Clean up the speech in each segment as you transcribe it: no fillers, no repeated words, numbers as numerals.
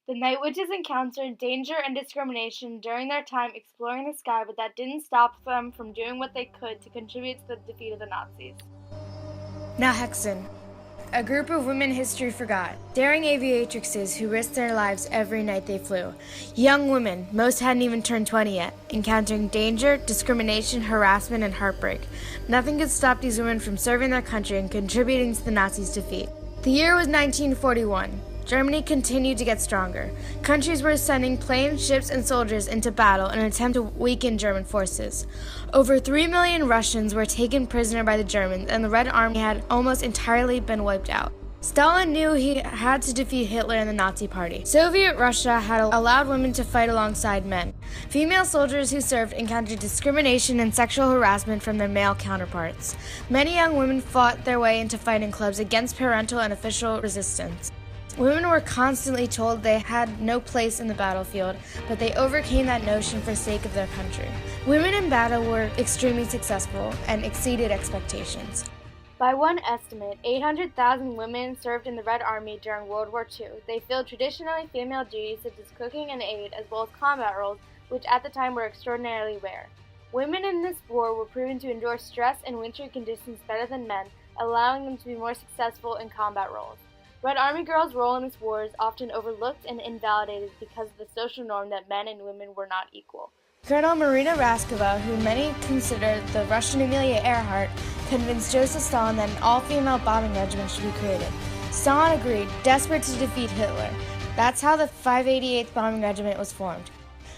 The Night Witches encountered danger and discrimination during their time exploring the sky, but that didn't stop them from doing what they could to contribute to the defeat of the Nazis. Nachthexen, a group of women history forgot, daring aviatrixes who risked their lives every night they flew. Young women, most hadn't even turned 20 yet, encountering danger, discrimination, harassment, and heartbreak. Nothing could stop these women from serving their country and contributing to the Nazis' defeat. The year was 1941. Germany continued to get stronger. Countries were sending planes, ships, and soldiers into battle in an attempt to weaken German forces. Over 3 million Russians were taken prisoner by the Germans, and the Red Army had almost entirely been wiped out. Stalin knew he had to defeat Hitler and the Nazi Party. Soviet Russia had allowed women to fight alongside men. Female soldiers who served encountered discrimination and sexual harassment from their male counterparts. Many young women fought their way into fighting clubs against parental and official resistance. Women were constantly told they had no place in the battlefield, but they overcame that notion for the sake of their country. Women in battle were extremely successful and exceeded expectations. By one estimate, 800,000 women served in the Red Army during World War II. They filled traditionally female duties such as cooking and aid, as well as combat roles, which at the time were extraordinarily rare. Women in this war were proven to endure stress and wintry conditions better than men, allowing them to be more successful in combat roles. Red Army girls' role in this war is often overlooked and invalidated because of the social norm that men and women were not equal. Colonel Marina Raskova, who many consider the Russian Amelia Earhart, convinced Joseph Stalin that an all-female bombing regiment should be created. Stalin agreed, desperate to defeat Hitler. That's how the 588th Bombing Regiment was formed.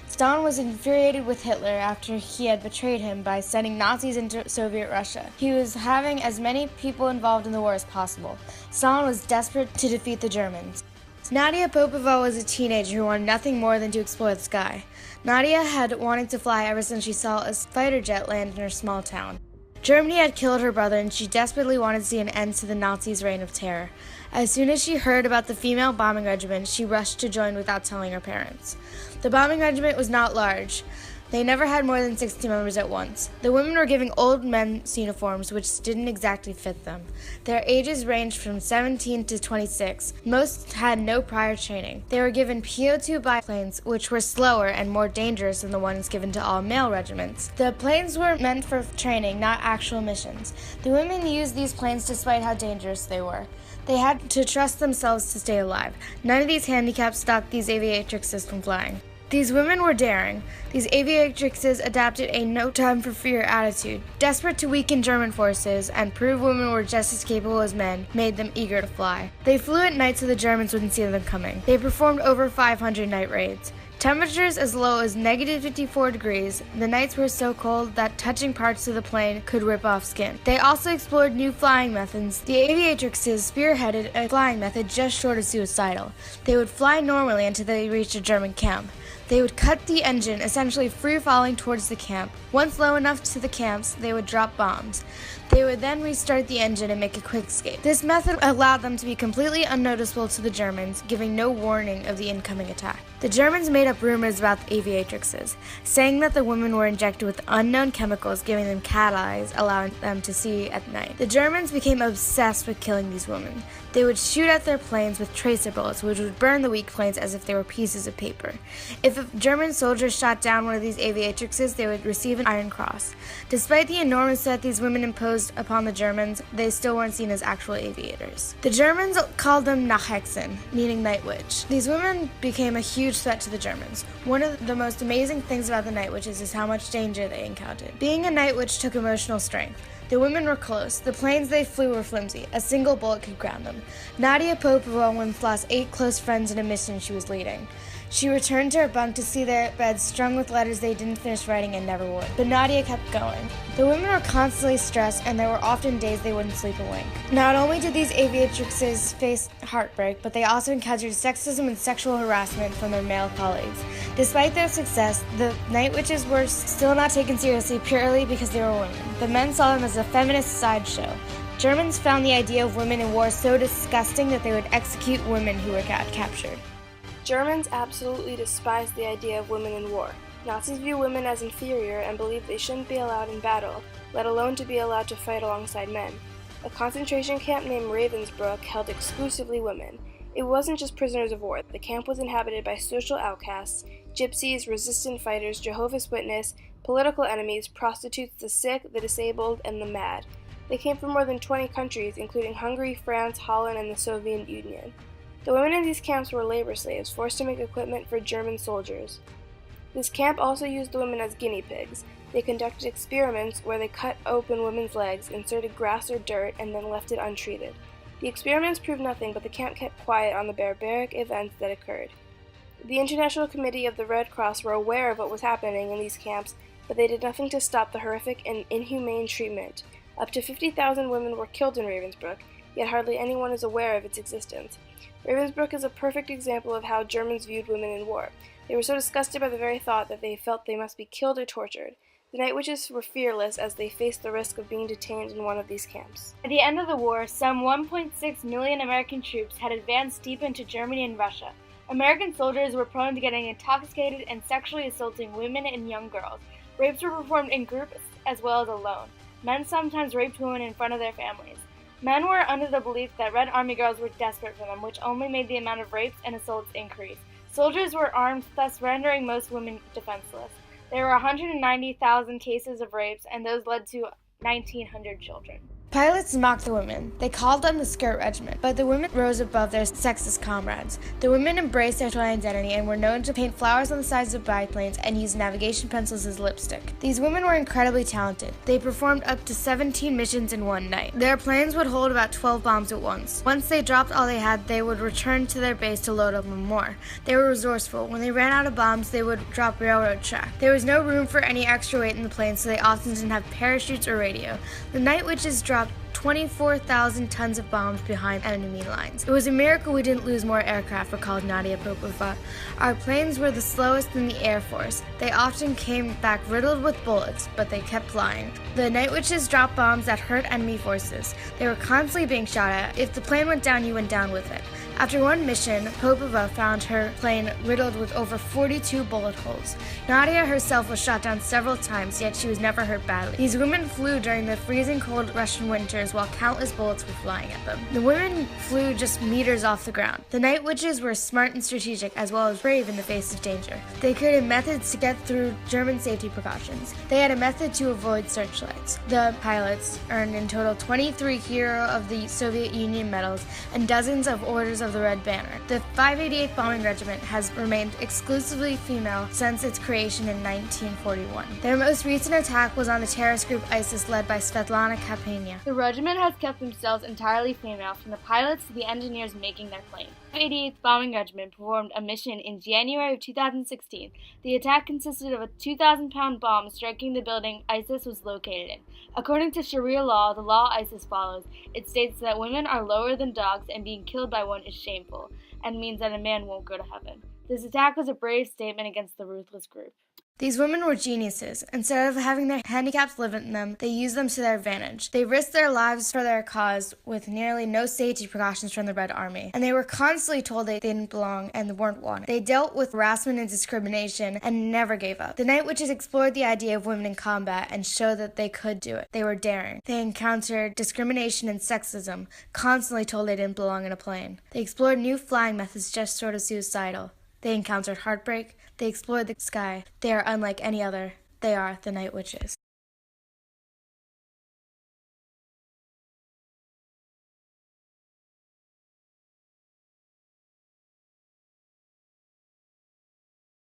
Stalin was infuriated with Hitler after he had betrayed him by sending Nazis into Soviet Russia. He was having as many people involved in the war as possible. Stalin was desperate to defeat the Germans. Nadia Popova was a teenager who wanted nothing more than to explore the sky. Nadia had wanted to fly ever since she saw a fighter jet land in her small town. Germany had killed her brother, and she desperately wanted to see an end to the Nazis' reign of terror. As soon as she heard about the female bombing regiment, she rushed to join without telling her parents. The bombing regiment was not large. They never had more than 60 members at once. The women were given old men's uniforms, which didn't exactly fit them. Their ages ranged from 17 to 26. Most had no prior training. They were given PO-2 biplanes, which were slower and more dangerous than the ones given to all male regiments. The planes were meant for training, not actual missions. The women used these planes despite how dangerous they were. They had to trust themselves to stay alive. None of these handicaps stopped these aviatrixes from flying. These women were daring. These aviatrixes adopted a no time for fear attitude. Desperate to weaken German forces and prove women were just as capable as men made them eager to fly. They flew at night so the Germans wouldn't see them coming. They performed over 500 night raids. Temperatures as low as negative 54 degrees, the nights were so cold that touching parts of the plane could rip off skin. They also explored new flying methods. The aviatrixes spearheaded a flying method just short of suicidal. They would fly normally until they reached a German camp. They would cut the engine, essentially free-falling towards the camp. Once low enough to the camps, they would drop bombs. They would then restart the engine and make a quick escape. This method allowed them to be completely unnoticeable to the Germans, giving no warning of the incoming attack. The Germans made up rumors about the aviatrixes, saying that the women were injected with unknown chemicals, giving them cat eyes, allowing them to see at night. The Germans became obsessed with killing these women. They would shoot at their planes with tracer bullets, which would burn the weak planes as if they were pieces of paper. If a German soldier shot down one of these aviatrixes, they would receive an Iron Cross. Despite the enormous threat these women imposed upon the Germans, they still weren't seen as actual aviators. The Germans called them Nachthexen, meaning night witch. These women became a huge threat to the Germans. One of the most amazing things about the night witches is how much danger they encountered. Being a night witch took emotional strength. The women were close. The planes they flew were flimsy. A single bullet could ground them. Nadia Popova once lost 8 close friends in a mission she was leading. She returned to her bunk to see their beds strung with letters they didn't finish writing and never would. But Nadia kept going. The women were constantly stressed, and there were often days they wouldn't sleep a wink. Not only did these aviatrixes face heartbreak, but they also encountered sexism and sexual harassment from their male colleagues. Despite their success, the night witches were still not taken seriously purely because they were women. The men saw them as a feminist sideshow. Germans found the idea of women in war so disgusting that they would execute women who were captured. Germans absolutely despised the idea of women in war. Nazis view women as inferior and believe they shouldn't be allowed in battle, let alone to be allowed to fight alongside men. A concentration camp named Ravensbrück held exclusively women. It wasn't just prisoners of war. The camp was inhabited by social outcasts, gypsies, resistant fighters, Jehovah's Witnesses, political enemies, prostitutes, the sick, the disabled, and the mad. They came from more than 20 countries, including Hungary, France, Holland, and the Soviet Union. The women in these camps were labor slaves, forced to make equipment for German soldiers. This camp also used the women as guinea pigs. They conducted experiments where they cut open women's legs, inserted grass or dirt, and then left it untreated. The experiments proved nothing, but the camp kept quiet on the barbaric events that occurred. The International Committee of the Red Cross were aware of what was happening in these camps, but they did nothing to stop the horrific and inhumane treatment. Up to 50,000 women were killed in Ravensbrück, yet hardly anyone is aware of its existence. Ravensbrück is a perfect example of how Germans viewed women in war. They were so disgusted by the very thought that they felt they must be killed or tortured. The night witches were fearless as they faced the risk of being detained in one of these camps. At the end of the war, some 1.6 million American troops had advanced deep into Germany and Russia. American soldiers were prone to getting intoxicated and sexually assaulting women and young girls. Rapes were performed in groups as well as alone. Men sometimes raped women in front of their families. Men were under the belief that Red Army girls were desperate for them, which only made the amount of rapes and assaults increase. Soldiers were armed, thus rendering most women defenseless. There were 190,000 cases of rapes, and those led to 1,900 children. Pilots mocked the women. They called them the Skirt Regiment, but the women rose above their sexist comrades. The women embraced their twin identity and were known to paint flowers on the sides of biplanes and use navigation pencils as lipstick. These women were incredibly talented. They performed up to 17 missions in one night. Their planes would hold about 12 bombs at once. Once they dropped all they had, they would return to their base to load up on more. They were resourceful. When they ran out of bombs, they would drop railroad track. There was no room for any extra weight in the plane, so they often didn't have parachutes or radio. The Night Witches dropped 24,000 tons of bombs behind enemy lines. It was a miracle we didn't lose more aircraft, recalled Nadia Popova. Our planes were the slowest in the Air Force. They often came back riddled with bullets, but they kept flying. The Night Witches dropped bombs that hurt enemy forces. They were constantly being shot at. If the plane went down, you went down with it. After one mission, Popova found her plane riddled with over 42 bullet holes. Nadia herself was shot down several times, yet she was never hurt badly. These women flew during the freezing cold Russian winters while countless bullets were flying at them. The women flew just meters off the ground. The Night Witches were smart and strategic, as well as brave in the face of danger. They created methods to get through German safety precautions. They had a method to avoid searchlights. The pilots earned in total 23 Hero of the Soviet Union medals and dozens of Orders of the Red Banner. The 588th Bombing Regiment has remained exclusively female since its creation in 1941. Their most recent attack was on the terrorist group ISIS led by Svetlana Kapenia. The regiment has kept themselves entirely female, from the pilots to the engineers making their planes. The 88th Bombing Regiment performed a mission in January of 2016. The attack consisted of a 2,000-pound bomb striking the building ISIS was located in. According to Sharia law, the law ISIS follows, it states that women are lower than dogs and being killed by one is shameful, and means that a man won't go to heaven. This attack was a brave statement against the ruthless group. These women were geniuses. Instead of having their handicaps live in them, they used them to their advantage. They risked their lives for their cause with nearly no safety precautions from the Red Army, and they were constantly told they didn't belong and weren't wanted. They dealt with harassment and discrimination and never gave up. The Night Witches explored the idea of women in combat and showed that they could do it. They were daring. They encountered discrimination and sexism, constantly told they didn't belong in a plane. They explored new flying methods just sort of suicidal. They encountered heartbreak. They explored the sky. They are unlike any other. They are the Night Witches.